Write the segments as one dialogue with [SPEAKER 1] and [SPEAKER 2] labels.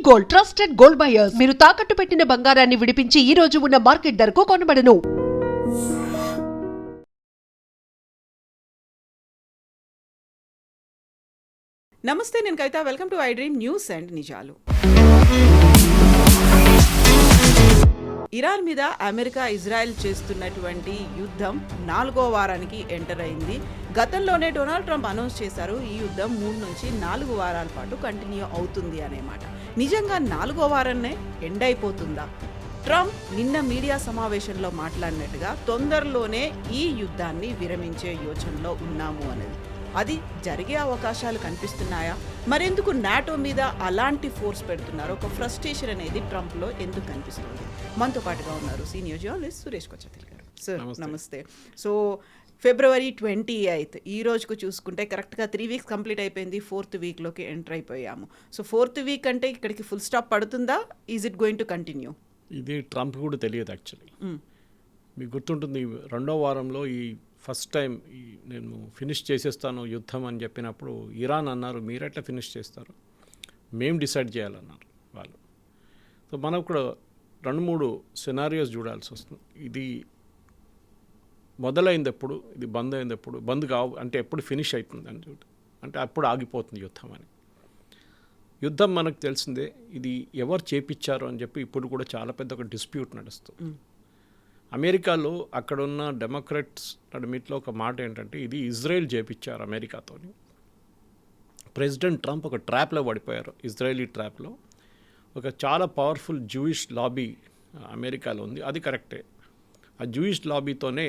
[SPEAKER 1] Gold, trusted gold buyers. మీరు తాకట్టు పెట్టిన బంగారాన్ని విడిపించి ఈ రోజు ఉన్న మార్కెట్ ధరకు కొనబడను.
[SPEAKER 2] నమస్తే, నేను Kavitha. Welcome to I dream news and నిజాలు. ఇరాన్ మీద అమెరికా, ఇజ్రాయెల్ చేస్తున్నటువంటి యుద్ధం 4వ వారానికి ఎంటర్ అయింది. గతంలోనే డొనాల్డ్ ట్రంప్ అనౌన్స్ చేశారు, ఈ యుద్ధం 3 నుంచి 4 వారాల పాటు కంటిన్యూ అవుతుంది అనేమాట. నిజంగా 4వ వారాన్నే ఎండ్ అయిపోతుందా? ట్రంప్ నిన్న మీడియా సమావేశంలో మాట్లాడినట్టుగా తొందరలోనే ఈ యుద్ధాన్ని విరమించే యోచనలో ఉన్నాము అనేది. అది జరిగే అవకాశాలు కనిపిస్తున్నాయా? మరెందుకు నాటో మీద అలాంటి ఫోర్స్ పెడుతున్నారు? ఒక ఫ్రస్ట్రేషన్ అనేది ట్రంప్లో ఎందుకు కనిపిస్తుంది? మనతో పాటుగా ఉన్నారు సీనియర్ జర్నలిస్ట్ సురేష్ కొచ్చతిల్ గారు. సార్ నమస్తే. సో February 28 ఈ రోజుకు చూసుకుంటే కరెక్ట్గా 3 వీక్స్ కంప్లీట్ అయిపోయింది. 4th వీక్లోకి ఎంటర్ అయిపోయాము. సో 4th వీక్ అంటే ఇక్కడికి ఫుల్ స్టాప్ పడుతుందా? Is it going to continue?
[SPEAKER 3] ఇది ట్రంప్ కూడా తెలియదు యాక్చువల్లీ. మీకు గుర్తుంటుంది, 2వ వారంలో ఈ ఫస్ట్ టైం నేను ఫినిష్ చేసేస్తాను యుద్ధం అని చెప్పినప్పుడు ఇరాన్ అన్నారు, మీరెట్లా ఫినిష్ చేస్తారు, మేము డిసైడ్ చేయాలన్నారు వాళ్ళు. సో మనకు కూడా 2-3 సినారియోస్ చూడాల్సి వస్తుంది. ఇది మొదలైంది ఎప్పుడు, ఇది బంద్ అయింది ఎప్పుడు, బంద్ కావు అంటే ఎప్పుడు ఫినిష్ అవుతుంది అని చూడు, అంటే అప్పుడు ఆగిపోతుంది యుద్ధం అని. యుద్ధం మనకు తెలిసిందే, ఇది ఎవరు చేపించారు అని చెప్పి ఇప్పుడు కూడా చాలా పెద్ద ఒక డిస్ప్యూట్ నడుస్తుంది. అమెరికాలో అక్కడున్న డెమోక్రాట్స్ నడిమిట్లో ఒక మాట ఏంటంటే, ఇది ఇజ్రాయెల్ చేపించారు అమెరికాతో. ప్రెసిడెంట్ ట్రంప్ ఒక ట్రాప్లో పడిపోయారు, ఇజ్రాయలీ ట్రాప్లో. ఒక చాలా పవర్ఫుల్ జూయిష్ లాబీ అమెరికాలో ఉంది, అది కరెక్టే. ఆ జూయిష్ లాబీతోనే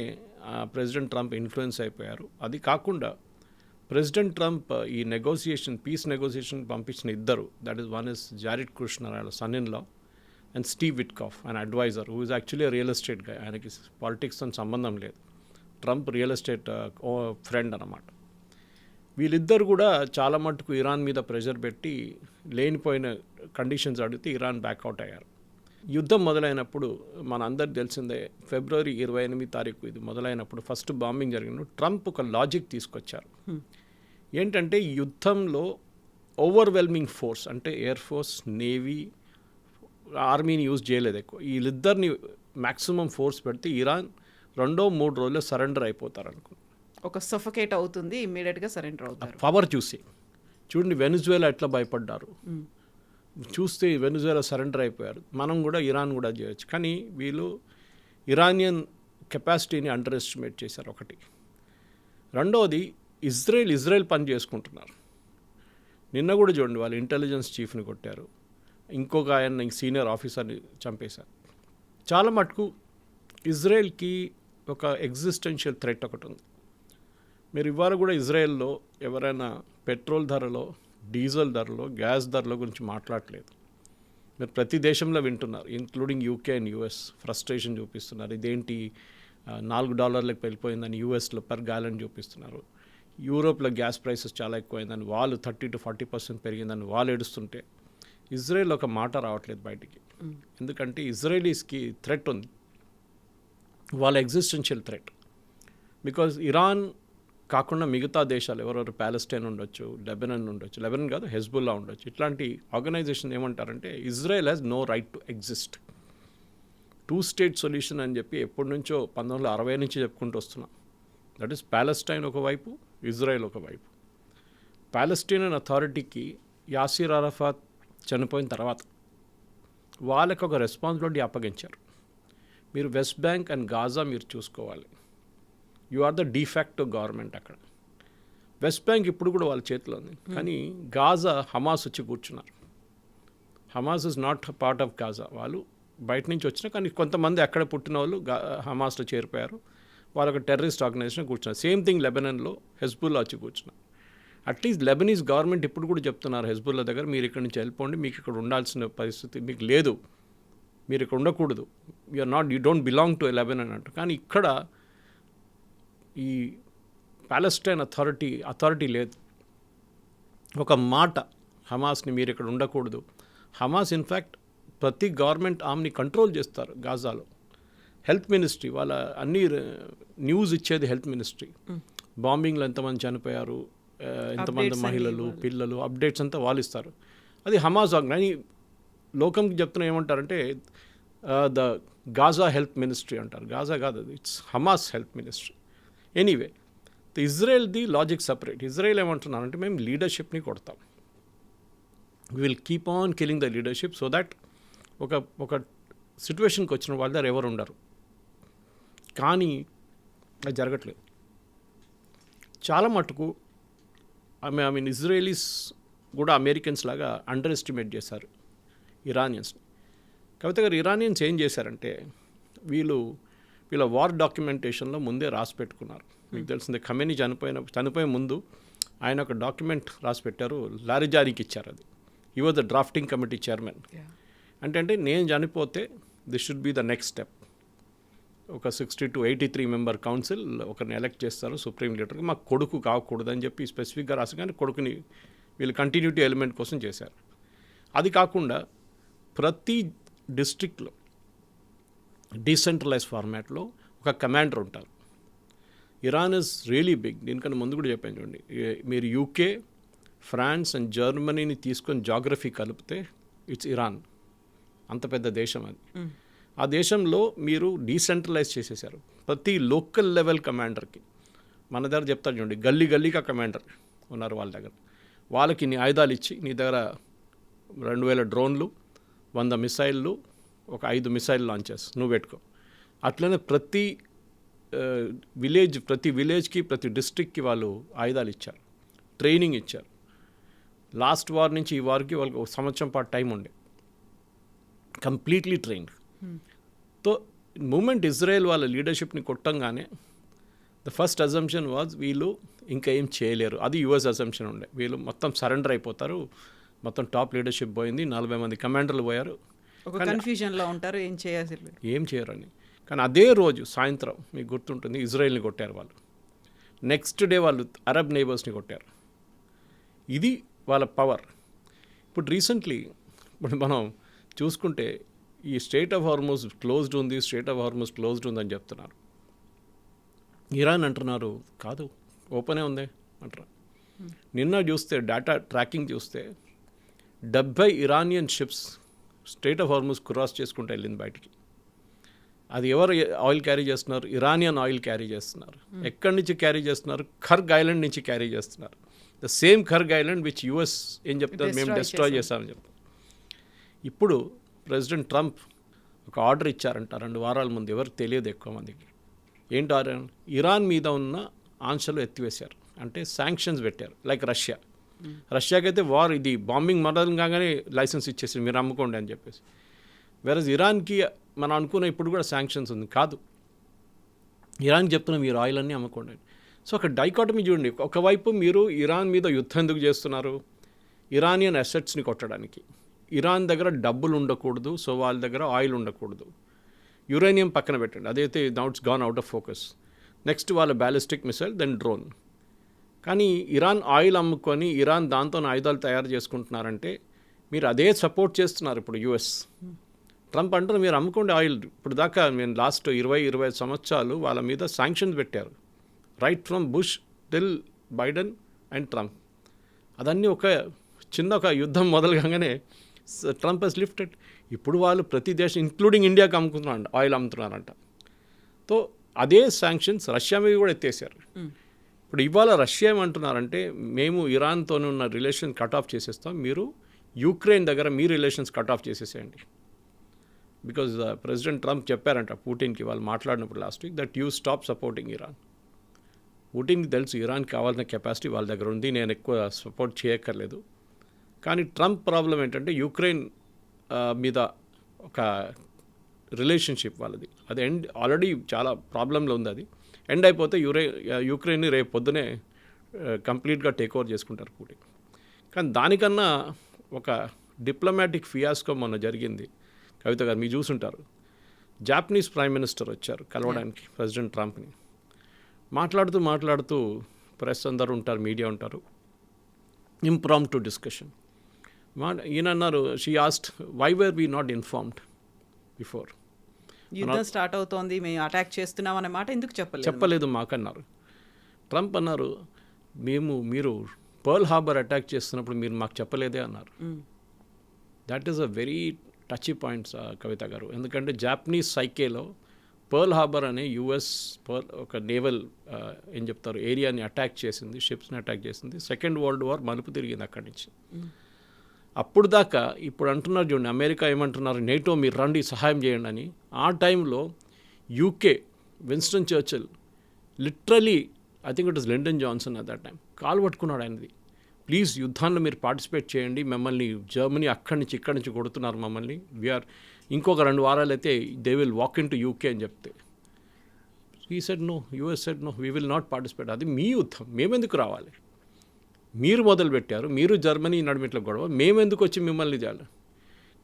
[SPEAKER 3] ప్రెసిడెంట్ ట్రంప్ ఇన్ఫ్లుయెన్స్ అయిపోయారు. అది కాకుండా ప్రెసిడెంట్ ట్రంప్ ఈ నెగోసియేషన్, పీస్ నెగోసియేషన్ పంపించిన ఇద్దరు, that is one is Jared Kushner, ఆయన son in law, and Steve Witkoff, ఆయన adviser, who is actually real estate గా. ఆయనకి పాలిటిక్స్తో సంబంధం లేదు, ట్రంప్ రియల్ ఎస్టేట్ ఫ్రెండ్ అన్నమాట. వీళ్ళిద్దరు కూడా చాలా మట్టుకు ఇరాన్ మీద ప్రెషర్ పెట్టి లేనిపోయిన కండిషన్స్ అడిగితే ఇరాన్ బ్యాక్అవుట్ అయ్యారు. యుద్ధం మొదలైనప్పుడు మన అందరికి తెలిసిందే, February 28 ఇది మొదలైనప్పుడు ఫస్ట్ బాంబింగ్ జరిగినప్పుడు ట్రంప్ ఒక లాజిక్ తీసుకొచ్చారు. ఏంటంటే యుద్ధంలో ఓవర్వెల్మింగ్ ఫోర్స్ అంటే ఎయిర్ ఫోర్స్, నేవీ, ఆర్మీని యూజ్ చేయలేదు ఎక్కువ. వీళ్ళిద్దరిని మ్యాక్సిమం ఫోర్స్ పెడితే ఇరాన్ 2-3 రోజుల్లో సరెండర్ అయిపోతారు అనుకో.
[SPEAKER 2] ఒక సఫకేట్ అవుతుంది, ఇమ్మీడియట్గా సరెండర్ అవుతారు.
[SPEAKER 3] పవర్ చూసి చూడండి, వెనిజువేలా ఎట్లా భయపడ్డారు చూస్తే, వెనిజువేలా సరెండర్ అయిపోయారు. మనం కూడా, ఇరాన్ కూడా చేయొచ్చు. కానీ వీళ్ళు ఇరానియన్ కెపాసిటీని అండర్ ఎస్టిమేట్ చేశారు ఒకటి. రెండవది, ఇజ్రాయెల్ పని చేసుకుంటున్నారు. నిన్న కూడా చూడండి, వాళ్ళు ఇంటెలిజెన్స్ చీఫ్ని కొట్టారు, ఇంకొక ఆయన సీనియర్ ఆఫీసర్ని చంపేశారు. చాలా మటుకు ఇజ్రాయెల్కి ఒక ఎగ్జిస్టెన్షియల్ థ్రెట్ ఒకటి ఉంది. మీరు ఇవాళ కూడా ఇజ్రాయెల్లో ఎవరైనా పెట్రోల్ ధరలో, డీజిల్ ధరలో, గ్యాస్ ధరల గురించి మాట్లాడలేదు. మీరు ప్రతి దేశంలో వింటున్నారు, including UK and US. Frustration చూపిస్తున్నారు, ఇదేంటి $4 వెళ్ళిపోయిందని యూఎస్లో పర్ గ్యాలన్ చూపిస్తున్నారు. యూరోప్లో గ్యాస్ ప్రైసెస్ చాలా ఎక్కువైందని వాళ్ళు 30-40% పెరిగిందని వాళ్ళు ఏడుస్తుంటే ఇజ్రాయెల్ ఒక మాట రావట్లేదు బయటికి. ఎందుకంటే ఇజ్రాయలీస్కి థ్రెట్ ఉంది, వాళ్ళ ఎగ్జిస్టెన్షియల్ థ్రెట్. బికాజ్ ఇరాన్ కాకుండా మిగతా దేశాలు ఎవరెవరు, ప్యాలెస్టైన్ ఉండొచ్చు, లెబనాన్ ఉండొచ్చు, లెబనాన్ కాదు హెజ్బుల్లా ఉండొచ్చు, ఇట్లాంటి ఆర్గనైజేషన్ ఏమంటారంటే Israel has no right to exist. 2 state solution అని చెప్పి ఎప్పటి నుంచో 1960 నుంచి చెప్పుకుంటూ వస్తున్నాం. దట్ ఈస్ ప్యాలెస్టైన్ ఒకవైపు, ఇజ్రాయెల్ ఒకవైపు. ప్యాలెస్టైన్ అథారిటీకి యాసిర్ అరఫాత్ చనిపోయిన తర్వాత వాళ్ళకి ఒక రెస్పాన్సిబిలిటీ అప్పగించారు. మీరు వెస్ట్ బ్యాంక్ అండ్ గాజా మీరు చూసుకోవాలి, you are the de facto government అక్కడ. వెస్ట్ బ్యాంక్ ఇప్పుడు కూడా వాళ్ళ చేతిలో ఉంది, కానీ గాజా హమాస్ వచ్చి కూర్చున్నారు. Hamas is not part of Gaza, వాళ్ళు బయట నుంచి వచ్చినా, కానీ కొంతమంది అక్కడ పుట్టిన వాళ్ళు హమాస్లో చేరిపోయారు, వాళ్ళొక టెర్రరిస్ట్ ఆర్గనైజేషన్ కూర్చున్నారు. సేమ్ థింగ్ లెబనాన్లో హెజ్బుల్లా వచ్చి కూర్చున్నారు. అట్లీస్ట్ లెబనీస్ గవర్నమెంట్ ఇప్పుడు కూడా చెప్తున్నారు హెజ్బుల్లా దగ్గర, మీరు ఇక్కడ నుంచి వెళ్ళిపోండి, మీకు ఇక్కడ ఉండాల్సిన పరిస్థితి మీకు లేదు, మీరు ఇక్కడ ఉండకూడదు, you don't belong to Lebanon అంటూ. కానీ ఇక్కడ ఈ ప్యాలెస్టైన్ అథారిటీ లేదు. ఒక మాట హమాస్ని మీరు ఇక్కడ ఉండకూడదు. హమాస్ ఇన్ఫ్యాక్ట్ ప్రతి గవర్నమెంట్ ఆమ్ని కంట్రోల్ చేస్తారు గాజాలో. హెల్త్ మినిస్ట్రీ వాళ్ళ అన్ని న్యూస్ ఇచ్చేది హెల్త్ మినిస్ట్రీ. బాంబింగ్లో ఎంతమంది చనిపోయారు, ఎంతమంది మహిళలు, పిల్లలు, అప్డేట్స్ అంతా వాళ్ళు ఇస్తారు. అది హమాస్ లోకంకి చెప్తున్నా ఏమంటారంటే ద గాజా హెల్త్ మినిస్ట్రీ అంటారు. గాజా కాదు, అది it's Hamas health ministry. Anyway ఇజ్రాయెల్ది లాజిక్ సపరేట్. ఇజ్రాయెల్ ఏమంటున్నారంటే మేము లీడర్షిప్ని కొడతాం, we will keep on killing the leadership so that ఒక సిచ్యువేషన్కి వచ్చిన వాళ్ళ దగ్గర ఎవరు ఉండరు. కానీ అది జరగట్లేదు. చాలా మటుకు ఐ మీన్ ఇజ్రాయలీస్ కూడా అమెరికన్స్ లాగా అండర్ ఎస్టిమేట్ చేశారు ఇరానియన్స్ని. కవిత గారు, ఇరానియన్స్ ఏం చేశారంటే వీళ్ళ వార్ డాక్యుమెంటేషన్లో ముందే రాసి పెట్టుకున్నారు. మీకు తెలిసిందే, ఖమేనీ చనిపోయే ముందు ఆయన ఒక డాక్యుమెంట్ రాసి పెట్టారు, లారిజానికి ఇచ్చారు. అది ఈ was the drafting committee chairman. అంటే నేను చనిపోతే this should be the next step. ఒక 60 to 83 మెంబర్ కౌన్సిల్ ఒకరిని ఎలెక్ట్ చేస్తారు సుప్రీం లీడర్కి. మాకు కొడుకు కాకూడదని చెప్పి స్పెసిఫిక్గా రాసి, కానీ కొడుకుని వీళ్ళు కంటిన్యూటీ ఎలిమెంట్ కోసం చేశారు. అది కాకుండా ప్రతి డిస్ట్రిక్ట్లో డీసెంట్రలైజ్ ఫార్మాట్లో ఒక కమాండర్ ఉంటారు. Iran is really big. దీనికన్నా ముందు కూడా చెప్పాను చూడండి, మీరు యూకే, ఫ్రాన్స్ అండ్ జర్మనీని తీసుకొని జాగ్రఫీ కలిపితే ఇట్స్ ఇరాన్. అంత పెద్ద దేశం అది. ఆ దేశంలో మీరు డీసెంట్రలైజ్ చేసేసారు. ప్రతి లోకల్ లెవెల్ కమాండర్కి మన దగ్గర చెప్తారు చూడండి, గల్లీగా కమాండర్ ఉన్నారు వాళ్ళ దగ్గర. వాళ్ళకి నీ ఆయుధాలు ఇచ్చి, నీ దగ్గర 2000 డ్రోన్లు, 100 మిసైళ్ళు, ఒక 5 మిసైల్ లాంచెస్ నువ్వు పెట్టుకో. అట్లనే ప్రతి విలేజ్కి ప్రతి డిస్ట్రిక్ట్కి వాళ్ళు ఆయుధాలు ఇచ్చారు, ట్రైనింగ్ ఇచ్చారు. లాస్ట్ వార్ నుంచి ఈ వార్కి వాళ్ళకి 1 సంవత్సరం పాటు టైం ఉండే, కంప్లీట్లీ ట్రైన్డ్. తో మూమెంట్ ఇజ్రాయెల్ వాళ్ళ లీడర్షిప్ని కొట్టంగానే ద ఫస్ట్ అజంప్షన్ వాజ్ వీళ్ళు ఇంకా ఏం చేయలేరు. అది యుఎస్ అజంప్షన్ ఉండే, వీళ్ళు మొత్తం సరెండర్ అయిపోతారు, మొత్తం టాప్ లీడర్షిప్ పోయింది, 40 మంది కమాండర్లు పోయారు,
[SPEAKER 2] ఒక కన్ఫ్యూజన్లో ఉంటారు, ఏం
[SPEAKER 3] చేయరని. కానీ అదే రోజు సాయంత్రం మీకు గుర్తుంటుంది, ఇజ్రాయెల్ని కొట్టారు వాళ్ళు. నెక్స్ట్ డే వాళ్ళు అరబ్ నైబర్స్ని కొట్టారు. ఇది వాళ్ళ పవర్. ఇప్పుడు రీసెంట్లీ మనం చూసుకుంటే ఈ స్ట్రెయిట్ ఆఫ్ హార్మోజ్ క్లోజ్డ్ ఉంది, స్ట్రెయిట్ ఆఫ్ హార్మోజ్ క్లోజ్డ్ ఉందని చెప్తున్నారు. ఇరాన్ అంటున్నారు కాదు, ఓపెనే ఉంది అంటారు. నిన్న చూస్తే డేటా ట్రాకింగ్ చూస్తే 70 Iranian ships Strait of Hormuz cross చేసుకుంటూ వెళ్ళింది బయటికి. అది ఎవరు ఆయిల్ క్యారీ చేస్తున్నారు? ఇరానియన్ ఆయిల్ క్యారీ చేస్తున్నారు. ఎక్కడి నుంచి క్యారీ చేస్తున్నారు? ఖర్గ్ ఐలాండ్ నుంచి క్యారీ చేస్తున్నారు. The same Kharg Island which US ఏం చెప్తారు, మేము డిస్ట్రాయ్ చేస్తామని చెప్తారు. ఇప్పుడు ప్రెసిడెంట్ ట్రంప్ ఒక ఆర్డర్ ఇచ్చారంట 2 వారాల ముందు, ఎవరికి తెలియదు ఎక్కువ మందికి. ఏంటి ఆర్డర్? ఇరాన్ మీద ఉన్న ఆంక్షలు ఎత్తివేశారు, అంటే శాంక్షన్స్ పెట్టారు. లైక్ రష్యాకి అయితే వార్ ఇది బాంబింగ్ మొదలు కాగానే లైసెన్స్ ఇచ్చేసి మీరు అమ్ముకోండి అని చెప్పేసి. వేరేజ్ ఇరాన్కి మనం అనుకున్న ఇప్పుడు కూడా శాంక్షన్స్ ఉంది. కాదు, ఇరాన్కి చెప్తున్నాం మీరు ఆయిల్ అన్నీ అమ్ముకోండి. సో ఒక డైకాటమీ చూడండి. ఒకవైపు మీరు ఇరాన్ మీద యుద్ధం ఎందుకు చేస్తున్నారు? ఇరానియన్ అసెట్స్ని కొట్టడానికి. ఇరాన్ దగ్గర డబ్బులు ఉండకూడదు, సో వాళ్ళ దగ్గర ఆయిల్ ఉండకూడదు. యురేనియం పక్కన పెట్టండి, అదైతే now it's gone out of focus. Next వాళ్ళ బ్యాలిస్టిక్ మిసైల్, దెన్ డ్రోన్. కానీ ఇరాన్ ఆయిల్ అమ్ముకొని ఇరాన్ దాంతో ఆయుధాలు తయారు చేసుకుంటున్నారంటే మీరు అదే సపోర్ట్ చేస్తున్నారు ఇప్పుడు యుఎస్. ట్రంప్ అంటారు మీరు అమ్ముకోండి ఆయిల్. ఇప్పుడు దాకా మేము లాస్ట్ 20-25 సంవత్సరాలు వాళ్ళ మీద శాంక్షన్స్ పెట్టారు, right from bush till Biden and Trump. అదన్నీ ఒక యుద్ధం మొదలుగానే ట్రంప్ హెస్ లిఫ్టెడ్. ఇప్పుడు వాళ్ళు ప్రతి దేశం ఇంక్లూడింగ్ ఇండియాకి అమ్ముకుంటున్నారంట, ఆయిల్ అమ్ముతున్నారంట. సో అదే శాంక్షన్స్ రష్యా మీద కూడా ఎత్తేసారు. ఇప్పుడు ఇవాళ రష్యా ఏమంటున్నారంటే మేము ఇరాన్తో ఉన్న రిలేషన్ కట్ ఆఫ్ చేసేస్తాం, మీరు యుక్రెయిన్ దగ్గర మీ రిలేషన్స్ కట్ ఆఫ్ చేసేసేయండి. బికాజ్ ప్రెసిడెంట్ ట్రంప్ చెప్పారంట పుటిన్కి, వాళ్ళు మాట్లాడినప్పుడు last week, that you stop supporting Iran. పుటిన్కి తెలుసు ఇరాన్కి కావాల్సిన కెపాసిటీ వాళ్ళ దగ్గర ఉంది, నేను ఎక్కువ సపోర్ట్ చేయక్కర్లేదు. కానీ ట్రంప్ ప్రాబ్లం ఏంటంటే యుక్రెయిన్ మీద ఒక రిలేషన్షిప్ వాళ్ళది, అది ఎండ్ ఆల్రెడీ చాలా ప్రాబ్లంలో ఉంది. అది ఎండ్ అయిపోతే యుక్రెయిన్ని రేపు పొద్దునే కంప్లీట్గా టేక్ ఓవర్ చేసుకుంటారు పుటిన్. కానీ దానికన్నా ఒక డిప్లొమాటిక్ ఫియాస్కో మొన్న జరిగింది. కవిత గారు మీరు చూసుంటారు, జాపనీస్ ప్రైమ్ మినిస్టర్ వచ్చారు కలవడానికి ప్రెసిడెంట్ ట్రంప్ని. మాట్లాడుతూ ప్రెస్ అందరూ ఉంటారు, మీడియా ఉంటారు, ఇంప్రాంప్టు డిస్కషన్. ఈయన అన్నారు, she asked why were we not informed before.
[SPEAKER 2] యుద్ధం స్టార్ట్ అవుతోంది, మేము అటాక్ చేస్తున్నాం అనే మాట ఎందుకు
[SPEAKER 3] చెప్పలేదు మాకన్నారు. ట్రంప్ అన్నారు, మీరు పర్ల్ హార్బర్ అటాక్ చేస్తున్నప్పుడు మీరు మాకు చెప్పలేదే అన్నారు. That is a very touchy points Kavitha గారు. ఎందుకంటే జాపనీస్ సైకేలో పర్ల్ హార్బర్ అనే యుఎస్ ఒక నేవల్ ఏం చెప్తారు ఏరియాని అటాక్ చేసింది, షిప్స్ని అటాక్ చేసింది. సెకండ్ వరల్డ్ వార్ మలుపు తిరిగింది అక్కడి నుంచి. అప్పుడు దాకా ఇప్పుడు అంటున్నారు చూడండి, అమెరికా ఏమంటున్నారు, నేటో మీరు రండి సహాయం చేయండి అని. ఆ టైంలో UK Winston Churchill literally I think it is Lyndon Johnson at that time కాలు పట్టుకున్నాడు ఆయనది. ప్లీజ్ యుద్ధాల్లో మీరు పార్టిసిపేట్ చేయండి, మమ్మల్ని జర్మనీ అక్కడి నుంచి ఇక్కడి నుంచి కొడుతున్నారు మమ్మల్ని, వీఆర్ ఇంకొక 2 వారాలు అయితే they will walk into UK అని చెప్తే he said no, US said no, we will not participate. అది మీ యుద్ధం, మేమెందుకు రావాలి, మీరు మొదలుపెట్టారు, మీరు జర్మనీ నడిమిట్లో గొడవ, మేమెందుకు వచ్చి మిమ్మల్ని చేయాలి.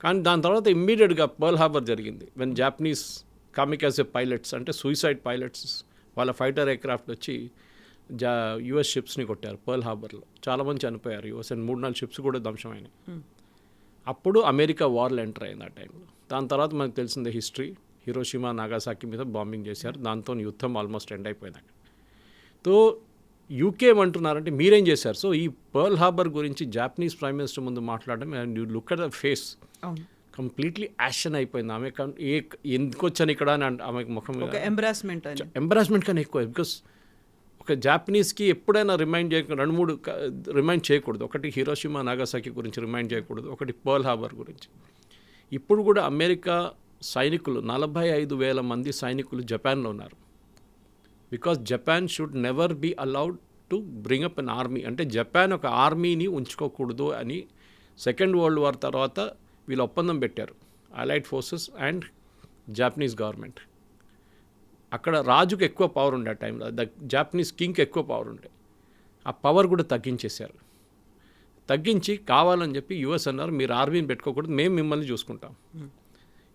[SPEAKER 3] కానీ దాని తర్వాత ఇమ్మీడియట్గా పర్ల్ హార్బర్ జరిగింది. వెన్ జాపనీస్ కామికాజే పైలట్స్ అంటే సూసైడ్ పైలట్స్ వాళ్ళ ఫైటర్ ఎయిర్క్రాఫ్ట్ వచ్చి యుఎస్ షిప్స్ని కొట్టారు పర్ల్ హార్బర్లో. చాలామంది చనిపోయారు యుఎస్ అండ్ 3-4 షిప్స్ కూడా ధ్వంసమైనాయి. అప్పుడు అమెరికా వార్లో ఎంటర్ అయింది ఆ టైంలో. దాని తర్వాత మనకు తెలిసిందే హిస్టరీ, హిరోషిమా నాగాసాకి మీద బాంబింగ్ చేశారు, దాంతో యుద్ధం ఆల్మోస్ట్ ఎండ్ అయిపోయింది అక్కడ. తో యూకే ఏమంటున్నారంటే మీరేం చేశారు. సో ఈ పర్ల్ హార్బర్ గురించి జాపనీస్ ప్రైమ్ మినిస్టర్ ముందు మాట్లాడడం, and you look at the face, completely action అయిపోయింది ఆమె. ఎందుకు వచ్చాను ఇక్కడ అని ఆమెకు ముఖం ఎంబరాస్మెంట్ కానీ ఎక్కువ. బికాస్ ఒక జాపనీస్కి ఎప్పుడైనా రిమైండ్ చేయకూడదు, 2-3 రిమైండ్ చేయకూడదు. ఒకటి హిరోషిమా నాగాసాకి గురించి రిమైండ్ చేయకూడదు, ఒకటి పర్ల్ హార్బర్ గురించి. ఇప్పుడు కూడా అమెరికా సైనికులు 45,000 మంది సైనికులు జపాన్లో ఉన్నారు. Because Japan should never be allowed to bring up an army. అంటే జపాన్ ఒక ఆర్మీని ఉంచుకోకూడదు అని సెకండ్ వరల్డ్ వార్ తర్వాత వీళ్ళు ఒప్పందం పెట్టారు, allied forces and Japanese government. అక్కడ రాజుకు ఎక్కువ పవర్ ఉండే ఆ టైంలో, ద జాపనీస్ కింగ్కి ఎక్కువ పవర్ ఉండే. ఆ పవర్ కూడా తగ్గించేశారు. తగ్గించి కావాలని చెప్పి యుఎస్ అన్నారు మీరు ఆర్మీని పెట్టుకోకూడదు, మేము మిమ్మల్ని చూసుకుంటాం.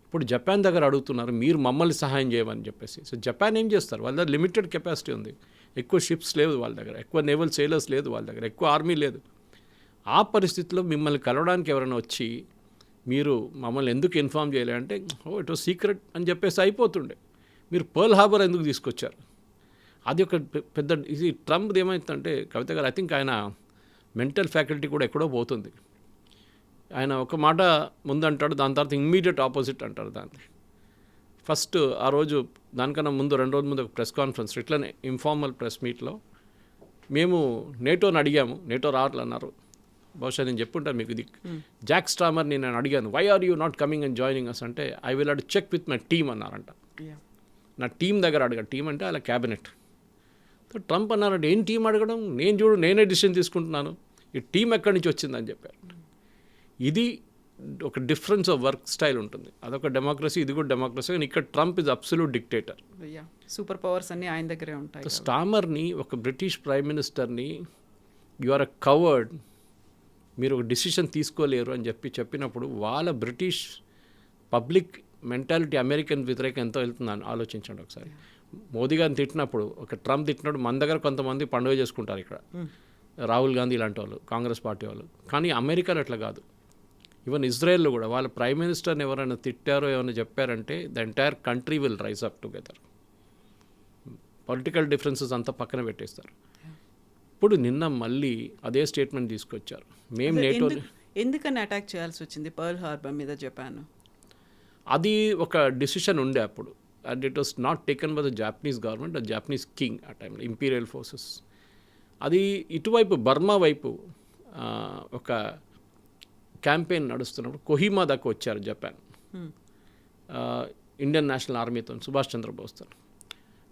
[SPEAKER 3] ఇప్పుడు జపాన్ దగ్గర అడుగుతున్నారు మీరు మమ్మల్ని సహాయం చేయమని చెప్పేసి. సో జపాన్ ఏం చేస్తారు, వాళ్ళ దగ్గర లిమిటెడ్ కెపాసిటీ ఉంది, ఎక్కువ షిప్స్ లేవు వాళ్ళ దగ్గర, ఎక్కువ నేవల్ సేలర్స్ లేదు వాళ్ళ దగ్గర, ఎక్కువ ఆర్మీ లేదు. ఆ పరిస్థితిలో మిమ్మల్ని కలవడానికి ఎవరైనా వచ్చి మీరు మమ్మల్ని ఎందుకు ఇన్ఫామ్ చేయలే అంటే, ఓ ఇట్ వాస్ సీక్రెట్ అని చెప్పేసి అయిపోతుండే. మీరు పర్ల్ హార్బర్ ఎందుకు తీసుకొచ్చారు, అది ఒక పెద్ద ఇది. ట్రంప్ది ఏమవుతుందంటే కవిత గారు, ఐ థింక్ ఆయన మెంటల్ ఫ్యాకల్టీ కూడా ఎక్కడో పోతుంది. ఆయన ఒక మాట ముందంటాడు, దాని తర్వాత ఇమ్మీడియట్ ఆపోజిట్ అంటారు దాన్ని. ఫస్ట్ ఆ రోజు దానికన్నా ముందు 2 రోజుల ముందు ఒక ప్రెస్ కాన్ఫరెన్స్ ఇట్లనే ఇన్ఫార్మల్ ప్రెస్ మీట్లో మేము నేటోని అడిగాము, నేటో రావాలన్నారు. బహుశా నేను చెప్పుంటాను మీకు ఇది. జాక్ స్ట్రామర్ని నేను అడిగాను, why are you not coming and joining us అంటే, I will have to check with my team అన్నారంట. నా టీం దగ్గర అడగా, టీం అంటే అలా క్యాబినెట్. ట్రంప్ అన్నారంటే ఏం టీం అడగడం, నేను చూడు నేనే డిసిషన్ తీసుకుంటున్నాను, ఈ టీం ఎక్కడి నుంచి వచ్చిందని చెప్పారు. ఇది ఒక డిఫరెన్స్ ఆఫ్ వర్క్ స్టైల్ ఉంటుంది. అదొక డెమోక్రసీ, ఇది కూడా డెమోక్రసీ. కానీ ఇక్కడ Trump is absolute dictator.
[SPEAKER 2] Super powers అన్నీ ఆయన దగ్గరే ఉంటాయి.
[SPEAKER 3] స్టామర్ని, ఒక బ్రిటిష్ ప్రైమ్ మినిస్టర్ని యు ఆర్ అ కవర్డ్, మీరు ఒక డిసిషన్ తీసుకోలేరు అని చెప్పినప్పుడు వాళ్ళ బ్రిటిష్ పబ్లిక్ మెంటాలిటీ అమెరికన్ వ్యతిరేకం ఎంతో వెళ్తుందని ఆలోచించండి ఒకసారి. మోదీ గారిని తిట్టినప్పుడు, ఒక ట్రంప్ తిట్టినప్పుడు మన దగ్గర కొంతమంది పండుగ చేసుకుంటారు ఇక్కడ, రాహుల్ గాంధీ ఇలాంటి వాళ్ళు, కాంగ్రెస్ పార్టీ వాళ్ళు. కానీ అమెరికాలో అట్లా కాదు. ఈవెన్ ఇజ్రాయెల్లో కూడా వాళ్ళ ప్రైమ్ మినిస్టర్ని ఎవరైనా తిట్టారో ఏమైనా చెప్పారంటే the entire country will rise up together. Political differences అంతా పక్కన పెట్టేస్తారు. ఇప్పుడు నిన్న మళ్ళీ అదే స్టేట్మెంట్ తీసుకొచ్చారు, మేము నేటో.
[SPEAKER 2] ఎందుకని అటాక్ చేయాల్సి వచ్చింది పర్ల్ హార్బర్ మీద జపాన్?
[SPEAKER 3] అది ఒక డిసిషన్ ఉండే అప్పుడు, and it was not taken by the Japanese government, the Japanese king ఆ టైంలో, ఇంపీరియల్ ఫోర్సెస్. అది ఇటువైపు బర్మా వైపు ఒక క్యాంపెయిన్ నడుస్తున్నప్పుడు కొహిమా దాకా వచ్చారు జపాన్, ఇండియన్ నేషనల్ ఆర్మీతో, సుభాష్ చంద్రబోస్తో.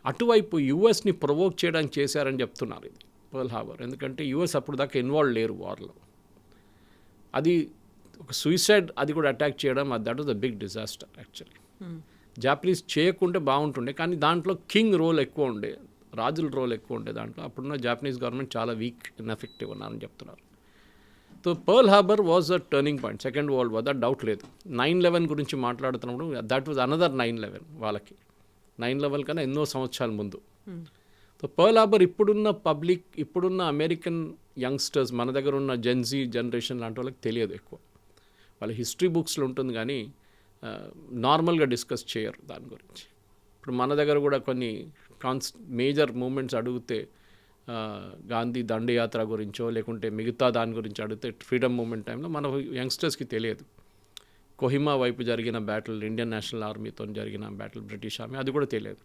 [SPEAKER 3] అటువైపు యుఎస్ని ప్రొవోక్ చేయడానికి చేశారని చెప్తున్నారు ఇది పర్ల్ హార్బర్. ఎందుకంటే యుఎస్ అప్పుడు దాకా ఇన్వాల్వ్ లేరు వార్లో. అది ఒక సూసైడ్, అది కూడా అటాక్ చేయడం, that was the big disaster actually. Japanese చేయకుంటే బాగుంటుండే, కానీ దాంట్లో కింగ్ రోల్ ఎక్కువ ఉండే, రాజుల రోల్ ఎక్కువ ఉండే దాంట్లో. అప్పుడున్న జాపనీస్ గవర్నమెంట్ చాలా వీక్ అండ్ ఎఫెక్టివ్ ఉన్నారని చెప్తున్నారు. So pearl harbour was a turning point, second world war, that doubt లేదు. 9/11 గురించి మాట్లాడుతున్నప్పుడు దట్ వాజ్ అనదర్ 9/11 వాళ్ళకి. 9/11 కన్నా ఎన్నో సంవత్సరాల ముందు. సో పర్ల్ హార్బర్ ఇప్పుడున్న పబ్లిక్, ఇప్పుడున్న అమెరికన్ యంగ్స్టర్స్, మన దగ్గర ఉన్న జెన్జీ జనరేషన్ లాంటి వాళ్ళకి తెలియదు ఎక్కువ. వాళ్ళ హిస్టరీ బుక్స్లో ఉంటుంది కానీ నార్మల్గా డిస్కస్ చేయరు దాని గురించి. ఇప్పుడు మన దగ్గర కూడా కొన్ని మేజర్ మూమెంట్స్ అడిగితే, గాంధీ దండయాత్ర గురించో లేకుంటే మిగతా దాని గురించి అడిగితే, ఫ్రీడమ్ మూమెంట్ టైంలో మన యంగ్స్టర్స్కి తెలియదు. కొహిమా వైపు జరిగిన బ్యాటిల్ ఇండియన్ నేషనల్ ఆర్మీతో జరిగిన బ్యాటిల్ బ్రిటిష్ ఆర్మీ అది కూడా తెలియదు.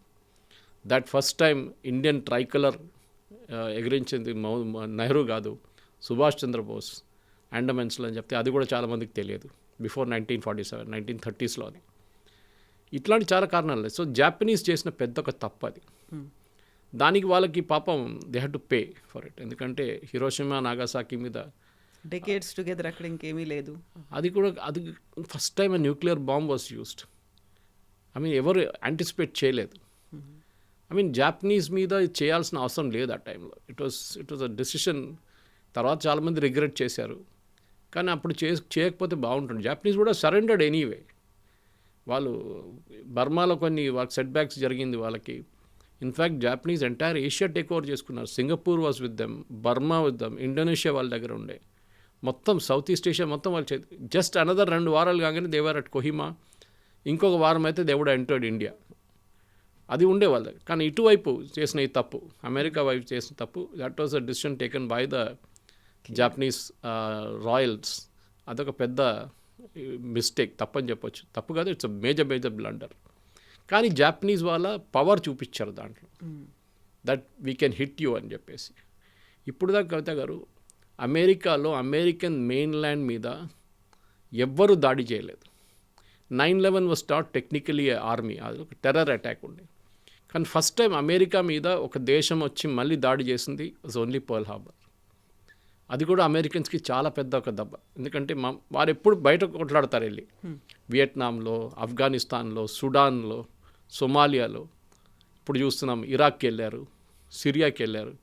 [SPEAKER 3] That first time Indian tricolour ఎగిరించింది నెహ్రూ కాదు, సుభాష్ చంద్రబోస్ అండమెన్స్లో అని చెప్తే అది కూడా చాలామందికి తెలియదు. బిఫోర్ 1947 1930s అది. ఇట్లాంటి చాలా కారణాలు లేదు. సో జాపనీస్ చేసిన పెద్ద ఒక తప్పు అది. దానికి వాళ్ళకి పాపం they had to pay for it. ఎందుకంటే హిరోషిమా నాగాసాకి మీద
[SPEAKER 2] డెకేడ్స్ టుగెదర్ అక్కడ ఇంకేమీ లేదు.
[SPEAKER 3] అది first time nuclear bomb was used. ఎవరు యాంటిసిపేట్ చేయలేదు. జాపనీస్ మీద చేయాల్సిన అవసరం లేదు ఆ టైంలో. It was a decision. తర్వాత చాలామంది రిగ్రెట్ చేశారు, కానీ అప్పుడు చేయకపోతే బాగుంటుంది. జాపనీస్ కూడా సరెండర్డ్ ఎనీవే. వాళ్ళు బర్మాలో కొన్ని వాళ్ళకి సెట్ బ్యాక్స్ జరిగింది వాళ్ళకి. In fact Japanese entire Asia take over చేసుకున్నారు. Singapore was with them, Burma with them, Indonesia వాళ్ళ దగ్గర ఉండే. మొత్తం సౌత్ ఈస్ట్ ఏషియా మొత్తం వాళ్ళు జస్ట్ అనదర్ 2 వారాలు కాగానే దేవర్ అట్ కొహిమా. ఇంకొక వారం అయితే దేవుడు ఎంటర్డ్ ఇండియా. అది ఉండే వాళ్ళ దగ్గర. కానీ ఇటువైపు చేసిన ఈ తప్పు, అమెరికా వైపు చేసిన తప్పు, that was a decision taken by the Japanese Royals. అదొక పెద్ద మిస్టేక్, తప్పని చెప్పొచ్చు. తప్పు కాదు, ఇట్స్ మేజర్ బ్లండర్. కానీ జాపనీస్ వాళ్ళ పవర్ చూపించారు దాంట్లో, that we can hit you అని చెప్పేసి. ఇప్పుడు దాకా కవిత గారు, అమెరికాలో అమెరికన్ మెయిన్ల్యాండ్ మీద ఎవ్వరూ దాడి చేయలేదు. 9/11 వాజ్ స్టార్ట్ టెక్నికలీ ఆర్మీ, అది ఒక టెర్రర్ అటాక్ ఉండే. కానీ ఫస్ట్ టైం అమెరికా మీద ఒక దేశం వచ్చి మళ్ళీ దాడి చేసింది వాజ్ ఓన్లీ పర్ల్ హార్బర్. అది కూడా అమెరికన్స్కి చాలా పెద్ద ఒక దెబ్బ. ఎందుకంటే వారు ఎప్పుడు బయట కొట్లాడతారు వెళ్ళి, వియట్నాంలో, ఆఫ్ఘనిస్తాన్లో, సుడాన్లో, సొమాలియాలో. ఇప్పుడు చూస్తున్నాం ఇరాక్కి వెళ్ళారు, సిరియాకి వెళ్ళారు,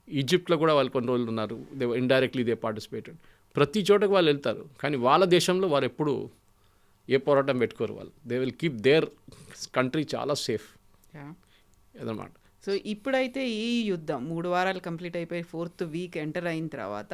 [SPEAKER 3] ఈజిప్ట్లో కూడా వాళ్ళు కొన్ని రోజులు ఉన్నారు. Indirectly they participated. ప్రతి చోటకు వాళ్ళు వెళ్తారు, కానీ వాళ్ళ దేశంలో వారు ఎప్పుడు ఏ పోరాటం పెట్టుకోరు. వాళ్ళు they will keep there country చాలా సేఫ్ అదనమాట.
[SPEAKER 2] సో ఇప్పుడైతే ఈ యుద్ధం 3 వారాలు కంప్లీట్ అయిపోయి 4th వీక్ ఎంటర్ అయిన తర్వాత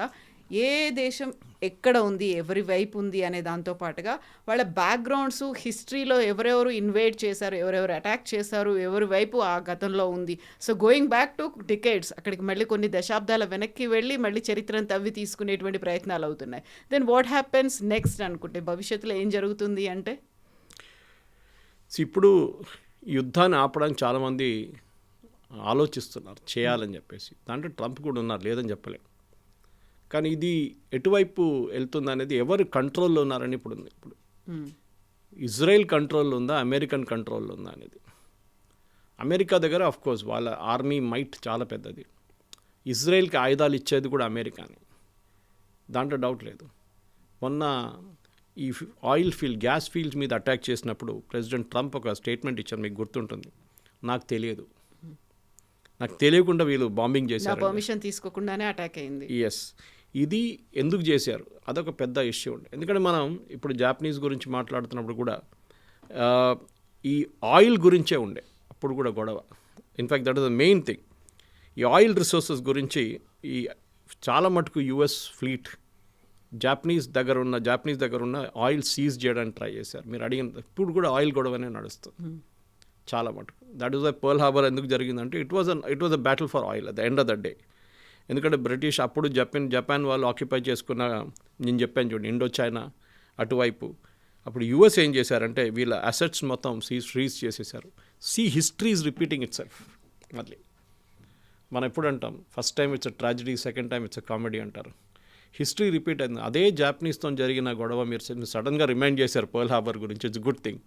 [SPEAKER 2] ఏ దేశం ఎక్కడ ఉంది, ఎవరి వైపు ఉంది అనే దాంతో పాటుగా వాళ్ళ బ్యాక్గ్రౌండ్స్, హిస్టరీలో ఎవరెవరు ఇన్వేడ్ చేశారు, ఎవరెవరు అటాక్ చేశారు, ఎవరి వైపు ఆ గతంలో ఉంది. So going back to decades, అక్కడికి మళ్ళీ కొన్ని దశాబ్దాల వెనక్కి వెళ్ళి మళ్ళీ చరిత్రను తవ్వి తీసుకునేటువంటి ప్రయత్నాలు అవుతున్నాయి. దెన్ వాట్ హ్యాపెన్స్ నెక్స్ట్ అనుకుంటే భవిష్యత్తులో ఏం జరుగుతుంది అంటే,
[SPEAKER 3] ఇప్పుడు యుద్ధాన్ని ఆపడానికి చాలామంది ఆలోచిస్తున్నారు చేయాలని చెప్పేసి. దాంట్లో ట్రంప్ కూడా ఉన్నారు, లేదని చెప్పలేం. కానీ ఇది ఎటువైపు వెళ్తుంది అనేది ఎవరు కంట్రోల్లో ఉన్నారని ఇప్పుడు ఉంది. ఇప్పుడు ఇజ్రాయెల్ కంట్రోల్లో ఉందా, అమెరికన్ కంట్రోల్లో ఉందా అనేది. అమెరికా దగ్గర ఆఫ్కోర్స్ వాళ్ళ ఆర్మీ మైట్ చాలా పెద్దది. ఇజ్రాయెల్కి ఆయుధాలు ఇచ్చేది కూడా అమెరికానే, దాంట్లో డౌట్ లేదు. మొన్న ఈ గ్యాస్ ఫీల్డ్స్ మీద అటాక్ చేసినప్పుడు ప్రెసిడెంట్ ట్రంప్ ఒక స్టేట్మెంట్ ఇచ్చారు, మీకు గుర్తుంటుంది. నాకు తెలియకుండా వీళ్ళు బాంబింగ్ చేశారు,
[SPEAKER 2] పర్మిషన్ తీసుకోకుండానే అటాక్ అయింది.
[SPEAKER 3] ఎస్, ఇది ఎందుకు చేశారు అదొక పెద్ద ఇష్యూ ఉండే. ఎందుకంటే మనం ఇప్పుడు జాపనీస్ గురించి మాట్లాడుతున్నప్పుడు కూడా ఈ ఆయిల్ గురించే ఉండే అప్పుడు కూడా గొడవ. In fact that is the main thing. ఈ ఆయిల్ రిసోర్సెస్ గురించి ఈ చాలా మటుకు యుఎస్ ఫ్లీట్ జాపనీస్ దగ్గర ఉన్న ఆయిల్ సీజ్ చేయడానికి ట్రై చేశారు. మీరు అడిగిన ఇప్పుడు కూడా ఆయిల్ గొడవనే నడుస్తుంది చాలా మటుకు. That is why Pearl Harbor ఎందుకు జరిగిందంటే it was a battle for oil at the end of the day. ఎందుకంటే బ్రిటిష్ అప్పుడు జపాన్ వాళ్ళు ఆక్యుపై చేసుకున్న, నేను చెప్పాను చూడండి, ఇండో చైనా అటువైపు. అప్పుడు యుఎస్ ఏం చేశారంటే వీళ్ళ అసెట్స్ మొత్తం ఫ్రీజ్ చేసేసారు. History is repeating it self. మళ్ళీ మనం ఎప్పుడు అంటాం, first time it's a tragedy, second time it's a comedy అంటారు. హిస్టరీ రిపీట్ అయింది. అదే జాపనీస్తో జరిగిన గొడవ మీరు సడన్గా రిమైండ్ చేశారు పర్ల్ హార్బర్ గురించి, ఇట్స్ గుడ్ థింగ్.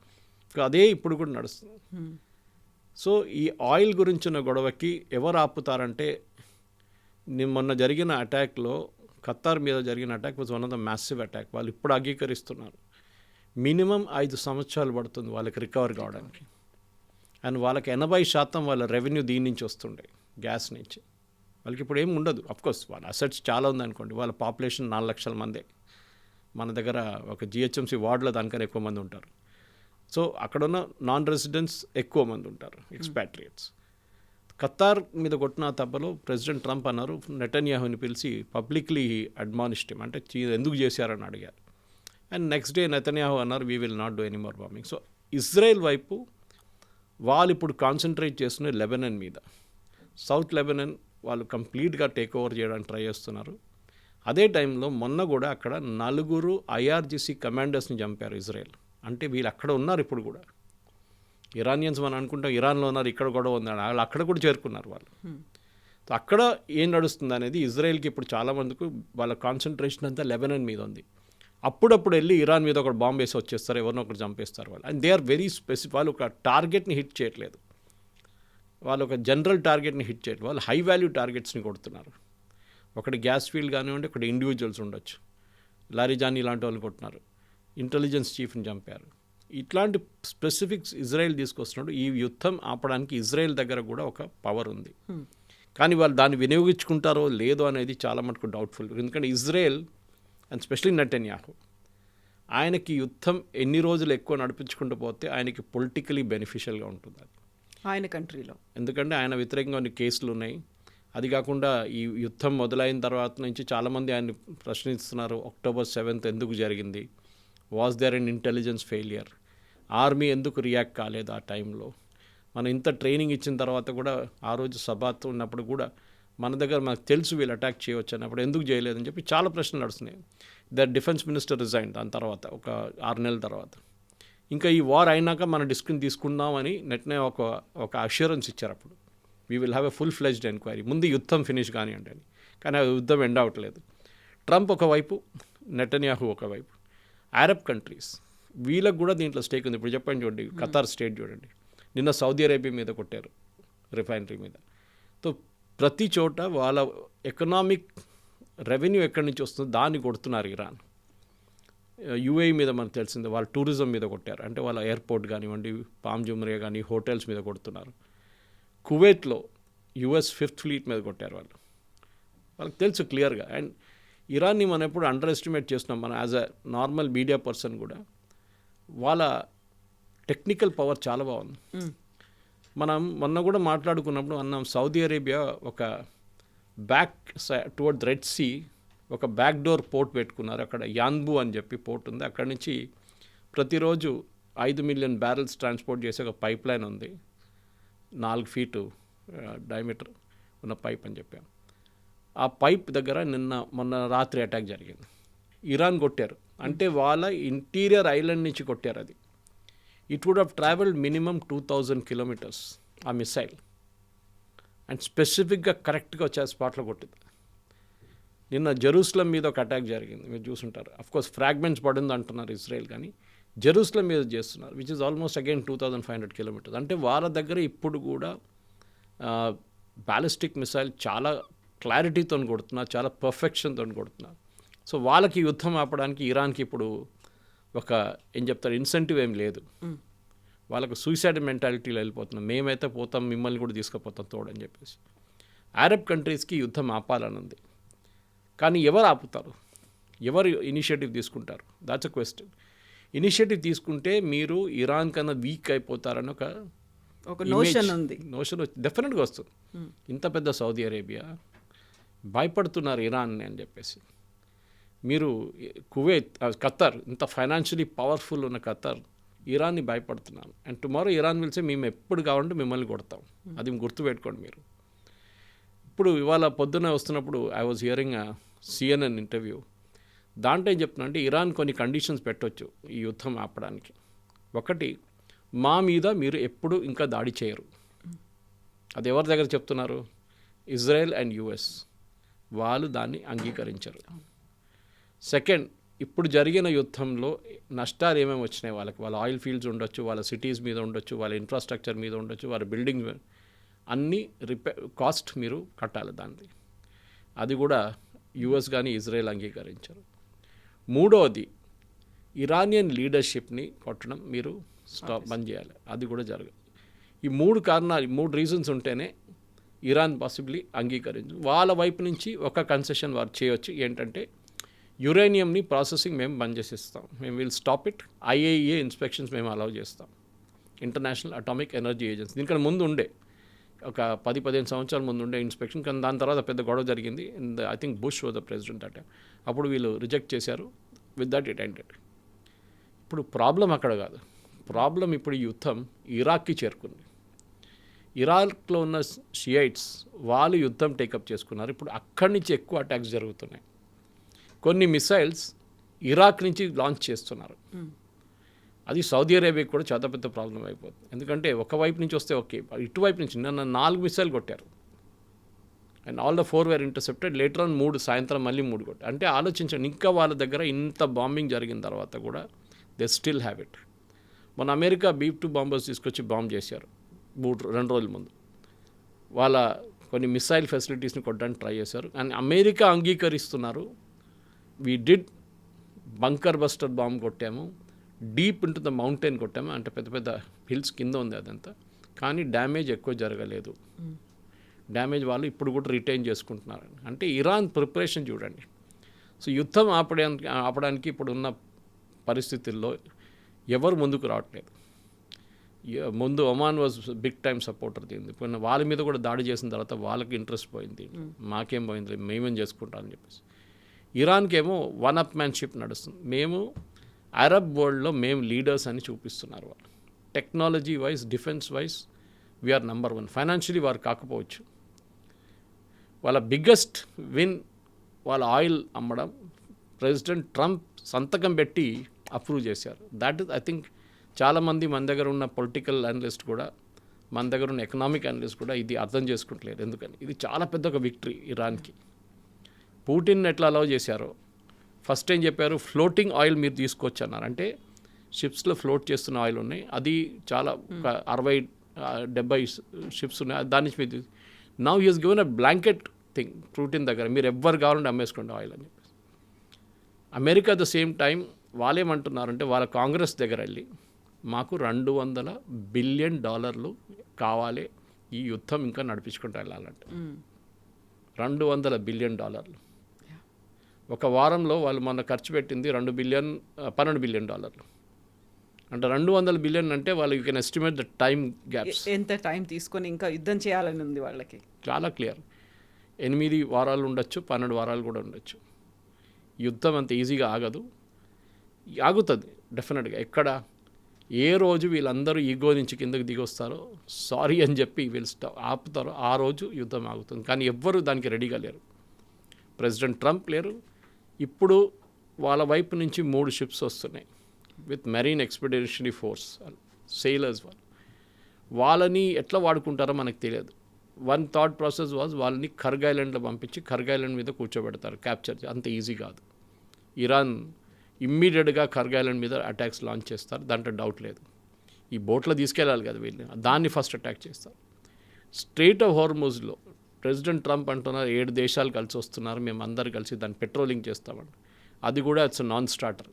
[SPEAKER 3] అదే ఇప్పుడు కూడా నడుస్తుంది. సో ఈ ఆయిల్ గురించిన గొడవకి ఎవరు ఆపుతారంటే, మొన్న జరిగిన అటాక్లో ఖతార్ మీద జరిగిన attack was one of the massive attack. వాళ్ళు ఇప్పుడు అంగీకరిస్తున్నారు మినిమం 5 సంవత్సరాలు పడుతుంది వాళ్ళకి రికవర్ కావడానికి. అండ్ వాళ్ళకి 80% వాళ్ళ రెవెన్యూ దీని నుంచి వస్తుండే, గ్యాస్ నుంచి. వాళ్ళకి ఇప్పుడు ఏమి ఉండదు. అఫ్కోర్స్ వాళ్ళ అసెట్స్ చాలా ఉందనుకోండి, వాళ్ళ పాపులేషన్ 4 లక్షల మందే. మన దగ్గర ఒక జిహెచ్ఎంసీ వార్డులో దానికన్నా ఎక్కువ మంది ఉంటారు. సో అక్కడున్న నాన్ రెసిడెంట్స్ ఎక్కువ మంది ఉంటారు, ఎక్స్పాట్రియేట్స్. ఖతార్ మీద కొట్టిన తప్పలో ప్రెసిడెంట్ ట్రంప్ అన్నారు, నెతన్యాహుని పిలిచి పబ్లిక్లీ అడ్మానిష్డ్ హిమ్, అంటే ఎందుకు చేశారని అడిగారు. అండ్ నెక్స్ట్ డే నెతన్యాహు అన్నారు, we will not do any more bombing. So Israel వైపు వాళ్ళు ఇప్పుడు కాన్సన్ట్రేట్ చేస్తున్న లెబనన్ మీద. సౌత్ లెబనన్ వాళ్ళు కంప్లీట్గా టేక్ ఓవర్ చేయడానికి ట్రై చేస్తున్నారు. అదే టైంలో మొన్న కూడా అక్కడ 4 IRGC కమాండర్స్ని చంపారు ఇజ్రాయెల్. అంటే వీళ్ళు అక్కడ ఉన్నారు ఇప్పుడు కూడా. ఇరానియన్స్ మనం అనుకుంటాం ఇరాన్లో ఉన్నారు, ఇక్కడ కూడా ఉన్నారు, వాళ్ళు అక్కడ కూడా చేరుకున్నారు వాళ్ళు. సో అక్కడ ఏం నడుస్తుంది అనేది ఇజ్రాయెల్కి ఇప్పుడు చాలామందికి వాళ్ళ కాన్సన్ట్రేషన్ అంతా లెబనాన్ మీద ఉంది. అప్పుడప్పుడు వెళ్ళి ఇరాన్ మీద ఒక బాంబు వేసి వచ్చేస్తారు, ఎవరినో ఒకటి చంపేస్తారు వాళ్ళు. And they are very specific. వాళ్ళు ఒక టార్గెట్ని హిట్ చేయట్లేదు, వాళ్ళు ఒక జనరల్ టార్గెట్ని హిట్ చేయట్లేదు, వాళ్ళు హై వాల్యూ టార్గెట్స్ని కొడుతున్నారు. ఒకటి గ్యాస్ ఫీల్డ్ కానివ్వండి, ఒకటి ఇండివిజువల్స్ ఉండొచ్చు, లారీజానీ లాంటి వాళ్ళు కొట్టినారు, ఇంటెలిజెన్స్ చీఫ్ని చంపారు. ఇట్లాంటి స్పెసిఫిక్స్ ఇజ్రాయెల్ తీసుకొస్తున్నాడు. ఈ యుద్ధం ఆపడానికి ఇజ్రాయెల్ దగ్గర కూడా ఒక పవర్ ఉంది. కానీ వాళ్ళు దాన్ని వినియోగించుకుంటారో లేదో అనేది చాలా మటుకు డౌట్ఫుల్. ఎందుకంటే ఇజ్రాయెల్ అండ్ స్పెషలీ నెటన్యాహు, ఆయనకి యుద్ధం ఎన్ని రోజులు ఎక్కువ నడిపించుకుంటూ పోతే ఆయనకి పొలిటికలీ బెనిఫిషియల్గా ఉంటుంది అది
[SPEAKER 2] ఆయన కంట్రీలో. ఎందుకంటే
[SPEAKER 3] ఆయన వ్యతిరేకంగా కొన్ని కేసులు ఉన్నాయి. అది కాకుండా ఈ యుద్ధం మొదలైన తర్వాత నుంచి చాలామంది ఆయన్ని ప్రశ్నిస్తున్నారు. October 7th ఎందుకు జరిగింది? Was there an intelligence failure? Army ఎందుకు రియాక్ట్ కాలేదు ఆ టైంలో? మనం ఇంత ట్రైనింగ్ ఇచ్చిన తర్వాత కూడా ఆ రోజు సభాత్ ఉన్నప్పుడు కూడా మన దగ్గర మనకు తెలుసు వీళ్ళు అటాక్ చేయవచ్చు అన్నప్పుడు ఎందుకు చేయలేదని చెప్పి చాలా ప్రశ్నలు నడుస్తున్నాయి. డిఫెన్స్ మినిస్టర్ రిజైన్ దాని తర్వాత ఒక 6 నెలల తర్వాత. ఇంకా ఈ వార్ అయినాక మనం డిస్కషన్ తీసుకుందామని నెట్నే ఒక అష్యూరెన్స్ ఇచ్చారు. అప్పుడు we will have a full fledged enquiry, ముందు యుద్ధం ఫినిష్ కానివ్వండి అని. కానీ ఆ యుద్ధం ఎండ్ అవ్వట్లేదు. ట్రంప్ ఒకవైపు, నెటన్యాహు ఒకవైపు. అరబ్ కంట్రీస్ వీళ్ళకు కూడా దీంట్లో స్టేక్ ఉంది. ఇప్పుడు చెప్పండి, చూడండి ఖతార్ స్టేట్ చూడండి, నిన్న సౌదీ అరేబియా మీద కొట్టారు, రిఫైనరీ మీద. సో ప్రతి చోట వాళ్ళ ఎకనామిక్ రెవెన్యూ ఎక్కడి నుంచి వస్తుందో దాన్ని కొడుతున్నారు. ఇరాన్, UAE మీద మనకు తెలిసింది, వాళ్ళ టూరిజం మీద కొట్టారు, అంటే వాళ్ళ ఎయిర్పోర్ట్ కానివ్వండి, పామ్ జుమ్రియా కానీ హోటల్స్ మీద కొడుతున్నారు. కువైట్లో US 5th ఫ్లీట్ మీద కొట్టారు వాళ్ళకి తెలుసు క్లియర్గా. అండ్ ఇరాన్ని మనం ఎప్పుడు అండర్ ఎస్టిమేట్ చేస్తున్నాం మనం as a normal media person కూడా. వాళ్ళ టెక్నికల్ పవర్ చాలా బాగుంది. మనం మొన్న కూడా మాట్లాడుకున్నప్పుడు అన్నాం, సౌదీ అరేబియా ఒక బ్యాక్ టువర్డ్ రెడ్ సీ ఒక బ్యాక్ డోర్ పోర్ట్ పెట్టుకున్నారు. అక్కడ యాన్బు అని చెప్పి పోర్ట్ ఉంది. అక్కడి నుంచి ప్రతిరోజు 5 మిలియన్ బ్యారెల్స్ ట్రాన్స్పోర్ట్ చేసే ఒక పైప్ లైన్ ఉంది, 4 ఫీటు డయామీటర్ ఉన్న పైప్ అని చెప్పాం. ఆ పైప్ దగ్గర మొన్న రాత్రి అటాక్ జరిగింది. ఇరాన్ కొట్టారు, అంటే వాళ్ళ ఇంటీరియర్ ఐలాండ్ నుంచి కొట్టారు. అది it would have travelled minimum 2000 kilometres ఆ మిసైల్. అండ్ స్పెసిఫిక్గా కరెక్ట్గా వచ్చే స్పాట్లో కొట్టింది. నిన్న జెరూసలం మీద ఒక అటాక్ జరిగింది, మీరు చూసుంటారు. అఫ్కోర్స్ ఫ్రాగ్మెంట్స్ పడింది అంటున్నారు ఇజ్రాయెల్, కానీ జెరూసలం మీద చేస్తున్నారు, which is almost again 2500 kilometres. అంటే వాళ్ళ దగ్గర ఇప్పుడు కూడా బ్యాలిస్టిక్ మిసైల్ చాలా క్లారిటీతో కొడుతున్నారు, చాలా పర్ఫెక్షన్తో కొడుతున్నారు. సో వాళ్ళకి యుద్ధం ఆపడానికి ఇరాన్కి ఇప్పుడు ఒక ఏం చెప్తారు ఇన్సెంటివ్ ఏం లేదు. వాళ్ళకు సూసైడ్ మెంటాలిటీలో వెళ్ళిపోతున్నాం, మేమైతే పోతాం మిమ్మల్ని కూడా తీసుకుపోతాం తోడని చెప్పేసి. అరబ్ కంట్రీస్కి యుద్ధం ఆపాలని ఉంది, కానీ ఎవరు ఆపుతారు? ఎవరు ఇనిషియేటివ్ తీసుకుంటారు? That's a question. ఇనిషియేటివ్ తీసుకుంటే మీరు ఇరాన్ కన్నా వీక్ అయిపోతారని
[SPEAKER 2] ఒక నోషన్ ఉంది.
[SPEAKER 3] నోషన్ డెఫినెట్గా వస్తుంది. ఇంత పెద్ద సౌదీ అరేబియా భయపడుతున్నారు ఇరాన్ని అని చెప్పేసి. మీరు కువైత్, ఖతార్, ఇంత ఫైనాన్షియలీ పవర్ఫుల్ ఉన్న ఖతార్ ఇరాన్ని భయపడుతున్నారు. అండ్ టుమారో ఇరాన్ విల్సే మేము ఎప్పుడు కావాలంటే మిమ్మల్ని కొడతాం, అది గుర్తుపెట్టుకోండి మీరు. ఇప్పుడు ఇవాళ పొద్దున్న వస్తున్నప్పుడు I was hearing CNN interview. దాంట్లో ఏం చెప్తున్నా అంటే ఇరాన్ కొన్ని కండిషన్స్ పెట్టవచ్చు ఈ యుద్ధం ఆపడానికి. ఒకటి, మా మీద మీరు ఎప్పుడు ఇంకా దాడి చేయరు. అది ఎవరి దగ్గర చెప్తున్నారు? Israel and US. వాళ్ళు దాన్ని అంగీకరించరు. సెకండ్, ఇప్పుడు జరిగిన యుద్ధంలో నష్టాలు ఏమేమి వచ్చినాయి వాళ్ళకి, వాళ్ళ ఆయిల్ ఫీల్డ్స్ ఉండొచ్చు, వాళ్ళ సిటీస్ మీద ఉండొచ్చు, వాళ్ళ ఇన్ఫ్రాస్ట్రక్చర్ మీద ఉండొచ్చు, వాళ్ళ బిల్డింగ్ అన్నీ కాస్ట్ మీరు కట్టాలి దాన్ని. అది కూడా US కానీ ఇజ్రాయెల్ అంగీకరించరు. మూడవది, ఇరానియన్ లీడర్షిప్ని కొట్టడం మీరు బంద్ చేయాలి, అది కూడా జరగదు. ఈ 3 కారణాలు, 3 రీజన్స్ ఉంటేనే ఇరాన్ పాసిబ్లీ అంగీకరించు. వాళ్ళ వైపు నుంచి ఒక కన్సెషన్ వారు చేయొచ్చు, ఏంటంటే యురేనియంని ప్రాసెసింగ్ మేము బంద్ చేసేస్తాం, మేము will stop it, IAEA inspections మేము అలౌ చేస్తాం, ఇంటర్నేషనల్ అటామిక్ ఎనర్జీ ఏజెన్సీ. దీనికన్నా ముందు ఉండే ఒక 10-15 సంవత్సరాల ముందు ఉండే ఇన్స్పెక్షన్, కానీ దాని తర్వాత పెద్ద గొడవ జరిగింది. I think bush was the president at time. అప్పుడు వీళ్ళు రిజెక్ట్ చేశారు, విత్ దట్ ఇట్ ఎండెడ్. ఇప్పుడు ప్రాబ్లం అక్కడ కాదు, ప్రాబ్లం ఇప్పుడు ఈ యుద్ధం ఇరాక్కి చేరుకుంది. ఇరాక్లో ఉన్న షియైట్స్ వాళ్ళు యుద్ధం టేకప్ చేసుకున్నారు. ఇప్పుడు అక్కడి నుంచి ఎక్కువ అటాక్స్ జరుగుతున్నాయి. కొన్ని మిసైల్స్ ఇరాక్ నుంచి లాంచ్ చేస్తున్నారు. అది సౌదీ అరేబియాకి కూడా చాలా పెద్ద ప్రాబ్లం అయిపోతుంది. ఎందుకంటే ఒకవైపు నుంచి వస్తే ఓకే, ఇటువైపు నుంచి నిన్న 4 మిసైల్ కొట్టారు. And all the 4 were intercepted. Later on 3 సాయంత్రం మళ్ళీ 3 కొట్టారు. అంటే ఆలోచించండి, ఇంకా వాళ్ళ దగ్గర ఇంత బాంబింగ్ జరిగిన తర్వాత కూడా దే స్టిల్ హ్యావ్ ఇట్. మన అమెరికా B-2 బాంబర్స్ తీసుకొచ్చి బాంబ్ చేశారు 2 రోజుల ముందు. వాళ్ళ కొన్ని మిసైల్ ఫెసిలిటీస్ని కొట్టడానికి ట్రై చేశారు. అండ్ అమెరికా అంగీకరిస్తున్నారు, we did bunker buster bomb కొట్టాము, డీప్ ఇంటూ ద మౌంటైన్ కొట్టాము, అంటే పెద్ద పెద్ద హిల్స్ కింద ఉంది అదంతా, కానీ డ్యామేజ్ ఎక్కువ జరగలేదు. డ్యామేజ్ వాళ్ళు ఇప్పుడు కూడా రిటైన్ చేసుకుంటున్నారు. అంటే ఇరాన్ ప్రిపరేషన్ చూడండి. సో యుద్ధం ఆపడానికి ఇప్పుడున్న పరిస్థితుల్లో ఎవరు ముందుకు రావట్లేదు. ముందు Oman was big time supporter దీన్ని. వాళ్ళ మీద కూడా దాడి చేసిన తర్వాత వాళ్ళకి ఇంట్రెస్ట్ పోయింది, మాకేం పోయింది, మేమేం చేసుకుంటామని చెప్పేసి. ఇరాన్కి ఏమో వన్ అప్ మ్యాన్షిప్ నడుస్తుంది. మేము అరబ్ వరల్డ్లో మేము లీడర్స్ అని చూపిస్తున్నారు వాళ్ళు. Technology wise, defence wise we are number 1. Financially వారు కాకపోవచ్చు. వాళ్ళ బిగ్గెస్ట్ విన్ వాళ్ళ ఆయిల్ అమ్మడం ప్రెసిడెంట్ ట్రంప్ సంతకం పెట్టి అప్రూవ్ చేశారు. దాట్ ఇస్ ఐ థింక్ చాలామంది మన దగ్గర ఉన్న పొలిటికల్ అనలిస్ట్ కూడా, మన దగ్గర ఉన్న ఎకనామిక్ అనలిస్ట్ కూడా ఇది అర్థం చేసుకుంటలేరు. ఎందుకని ఇది చాలా పెద్ద ఒక విక్టరీ ఇరాన్కి. పుటిన్ ఎట్లా అలౌ చేశారో ఫస్ట్ ఏం చెప్పారు, ఫ్లోటింగ్ ఆయిల్ మీరు తీసుకోవచ్చు అన్నారు. అంటే షిప్స్లో ఫ్లోట్ చేస్తున్న ఆయిల్ ఉన్నాయి, అది చాలా 60-70 షిప్స్ ఉన్నాయి, దాని నుంచి మీరు now he has given a blanket thing Putin దగ్గర, మీరు ఎవ్వరు కావాలంటే అమ్మేసుకోండి ఆయిల్ అని చెప్పేసి. America at the same time వాళ్ళు ఏమంటున్నారంటే వాళ్ళ కాంగ్రెస్ దగ్గర వెళ్ళి మాకు $200 బిలియన్ కావాలి ఈ యుద్ధం ఇంకా నడిపించుకుంటూ వెళ్ళాలంటే. $200 బిలియన్. ఒక వారంలో వాళ్ళు మొన్న ఖర్చు పెట్టింది $12 బిలియన్. అంటే 200 బిలియన్ అంటే వాళ్ళు you can estimate the time gaps.
[SPEAKER 2] ఎంత టైం తీసుకొని ఇంకా యుద్ధం చేయాలని ఉంది వాళ్ళకి.
[SPEAKER 3] చాలా క్లియర్. 8 వారాలు ఉండొచ్చు, 12 వారాలు కూడా ఉండొచ్చు. యుద్ధం అంత ఈజీగా ఆగదు. ఆగుతుంది డెఫినెట్గా. ఎక్కడ ఏ రోజు వీళ్ళందరూ ఈగో నుంచి కిందకి దిగొస్తారో, సారీ అని చెప్పి వీళ్ళు ఆపుతారో ఆ రోజు యుద్ధం ఆగుతుంది. కానీ ఎవ్వరూ దానికి రెడీగా లేరు. ప్రెసిడెంట్ ట్రంప్ లేరు. ఇప్పుడు వాళ్ళ వైపు నుంచి 3 షిప్స్ వస్తున్నాయి with marine expeditionary force sailors. వాళ్ళని ఎట్లా వాడుకుంటారో మనకు తెలియదు. వన్ థాట్ ప్రాసెస్ వాజ్ వాళ్ళని ఖర్గ్ ఐలాండ్లో పంపించి ఖర్గ్ ఐలాండ్ మీద కూర్చోబెడతారు, క్యాప్చర్. అంత ఈజీ కాదు. ఇరాన్ ఇమ్మీడియట్గా ఖర్గ్ ఐలాండ్ మీద అటాక్స్ లాంచ్ చేస్తారు, దాంట్లో డౌట్ లేదు. ఈ బోట్లో తీసుకెళ్ళాలి కదా వీళ్ళు, దాన్ని ఫస్ట్ అటాక్ చేస్తారు. స్ట్రెయిట్ ఆఫ్ హార్ముజ్లో ప్రెసిడెంట్ ట్రంప్ అంటున్నారు 7 దేశాలు కలిసి వస్తున్నారు, మేము అందరు కలిసి దాన్ని పెట్రోలింగ్ చేస్తామండి. అది కూడా ఇట్స్ నాన్ స్టార్టర్.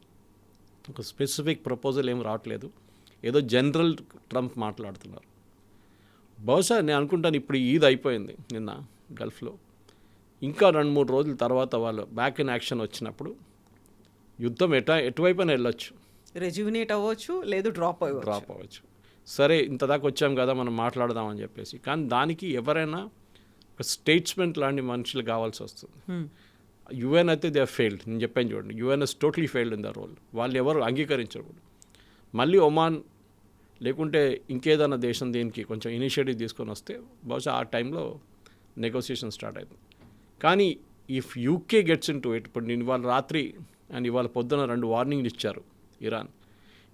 [SPEAKER 3] ఒక స్పెసిఫిక్ ప్రపోజల్ ఏం రావట్లేదు, ఏదో జనరల్ ట్రంప్ మాట్లాడుతున్నారు. బహుశా నేను అనుకుంటాను ఇప్పుడు ఈద్ అయిపోయింది నిన్న గల్ఫ్లో, ఇంకా 2-3 రోజుల తర్వాత వాళ్ళు బ్యాక్ ఇన్ యాక్షన్ వచ్చినప్పుడు యుద్ధం ఎటువైపున వెళ్ళొచ్చు.
[SPEAKER 2] రెజ్యూనేట్ అవ్వచ్చు, లేదు డ్రాప్ అవ్వచ్చు.
[SPEAKER 3] సరే ఇంత దాకా వచ్చాం కదా మనం మాట్లాడదామని చెప్పేసి. కానీ దానికి ఎవరైనా ఒక స్టేట్స్మెంట్ లాంటి మనుషులు కావాల్సి వస్తుంది. యుఎన్ అయితే దే ఫెయిల్డ్. నేను చెప్పాను చూడండి, UN is totally failed in the role. వాళ్ళు ఎవరు అంగీకరించరు. మళ్ళీ ఒమాన్ లేకుంటే ఇంకేదైనా దేశం దీనికి కొంచెం ఇనిషియేటివ్ తీసుకొని వస్తే బహుశా ఆ టైంలో నెగోసియేషన్ స్టార్ట్ అవుతుంది. కానీ if UK gets in to it, ఇప్పుడు నేను ఇవాళ రాత్రి అండ్ ఇవాళ పొద్దున 2 వార్నింగ్లు ఇచ్చారు ఇరాన్.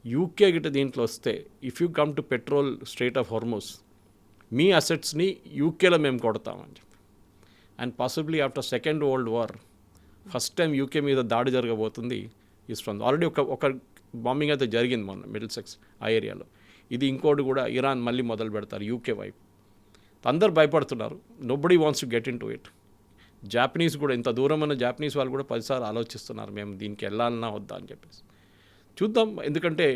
[SPEAKER 3] యూకే గిట్ట దీంట్లో వస్తే, if you come to patrol Strait of Hormuz, మీ అసెట్స్ని యూకేలో మేము కొడతామని చెప్పి. And possibly after second world war first time UK మీద దాడి జరగబోతుంది ఈస్ట్ ఫ్రంట్. ఆల్రెడీ ఒక బాంబింగ్ అయితే జరిగింది మొన్న మిడిల్ సెక్స్ ఆ ఏరియాలో. ఇది ఇంకోటి కూడా ఇరాన్ మళ్ళీ మొదలు పెడతారు యూకే వైపు. అందరు భయపడుతున్నారు. Nobody wants to get in to it. Japanese కూడా, ఇంత దూరం ఉన్న జాపనీస్ వాళ్ళు కూడా 10 సార్లు ఆలోచిస్తున్నారు మేము దీనికి వెళ్ళాలన్నా వద్దా అని చెప్పేసి. చూద్దాం. ఎందుకంటే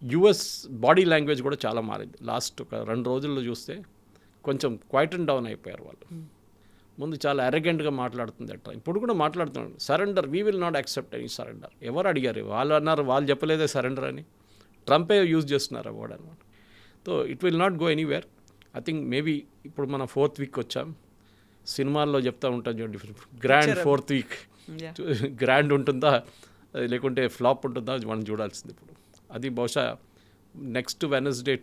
[SPEAKER 3] యుఎస్ బాడీ లాంగ్వేజ్ కూడా చాలా మారింది. లాస్ట్ ఒక 2 రోజుల్లో చూస్తే కొంచెం క్వైట్ అండ్ డౌన్ అయిపోయారు వాళ్ళు. ముందు చాలా అరెగెంట్గా మాట్లాడుతుంది అట్లా, ఇప్పుడు కూడా మాట్లాడుతున్నాడు. Surrender, we will not accept any surrender. ఎవరు అడిగారు? వాళ్ళు అన్నారు, వాళ్ళు చెప్పలేదే సరెండర్ అని. ట్రంపే యూజ్ చేస్తున్నారు ఆ వర్డ్ అనమాట. So it will not go anywhere. I think maybe ఇప్పుడు మనం 4th వీక్ వచ్చాం. సినిమాల్లో చెప్తూ ఉంటాం చూడండి, గ్రాండ్ 4th వీక్. గ్రాండ్ ఉంటుందా లేకుంటే ఫ్లాప్ ఉంటుందా మనం చూడాల్సింది ఇప్పుడు. అది బహుశా నెక్స్ట్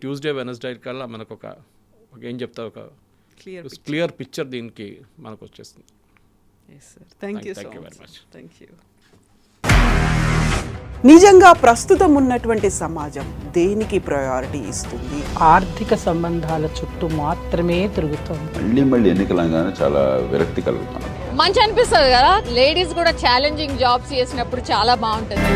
[SPEAKER 3] ట్యూస్డే వెనస్డే కల్లా మనకు ఒక ఏం చెప్తా, ఒక క్లియర్ పిక్చర్ దీనికి మనకు వచ్చేస్తుంది.
[SPEAKER 2] Thank you
[SPEAKER 3] Thank you very much.
[SPEAKER 2] Thank you. నిజంగా ప్రస్తుతం ఉన్నటువంటి సమాజం దేనికి ప్రయారిటీ ఇస్తుంది?
[SPEAKER 4] ఆర్థిక సంబంధాల చుట్టూ మాత్రమే తిరుగుతోంది.
[SPEAKER 5] మళ్ళీ ఎన్నికలంగానే చాలా విరక్తి కలుగుతున్నాం.
[SPEAKER 6] మంచి అనిపిస్తుంది కదా, లేడీస్ కూడా ఛాలెంజింగ్ జాబ్స్ చేసినప్పుడు చాలా బాగుంటుంది.